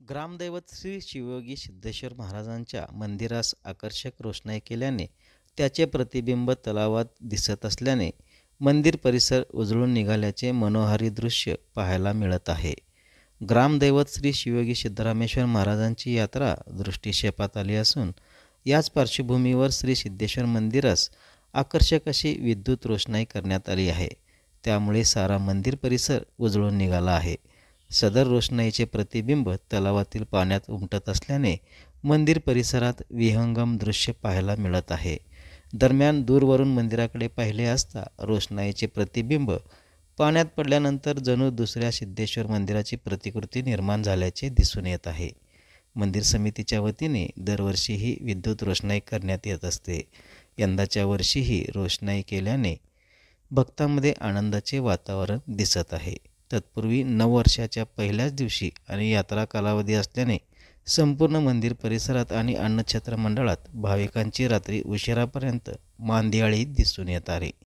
ग्रामदैवत श्री शिवयोगी सिद्धेश्वर महाराजांच्या मंदिरास आकर्षक रोषणाई केल्याने त्याचे प्रतिबिंब तलावात दिसत असल्याने मंदिर परिसर उजळून निघाल्याचे मनोहारी दृश्य पाहायला मिळत आहे. ग्रामदैवत श्री शिवयोगी सिद्धरामेश्वर महाराजांची यात्रा दृष्टिक्षेपात आली असून याच पार्श्वभूमीवर श्री सिद्धेश्वर मंदिरास आकर्षक अशी विद्युत रोषणाई करण्यात आली आहे. त्यामुळे सारा मंदिर परिसर उजळून निघाला आहे. सदर रोषणाईचे प्रतिबिंब तलावातील पाण्यात उमटत असल्याने मंदिर परिसरात विहंगम दृश्य पाहायला मिळत आहे. दरम्यान दूरवरून मंदिराकडे पाहिले असता रोषणाईचे प्रतिबिंब पाण्यात पडल्यानंतर जणू दुसऱ्या सिद्धेश्वर मंदिराची प्रतिकृती निर्माण झाल्याचे दिसून येत आहे. मंदिर समितीच्या वतीने दरवर्षीही विद्युत रोषणाई करण्यात येत असते. यंदाच्या वर्षीही रोषणाई केल्याने भक्तांमध्ये आनंदाचे वातावरण दिसत आहे. तत्पूर्वी नववर्षाच्या पहिल्याच दिवशी आणि यात्रा कालावधी असल्याने संपूर्ण मंदिर परिसरात आणि अन्नछत्र मंडळात भाविकांची रात्री उशिरापर्यंत मांदियाळी दिसून येत आहे.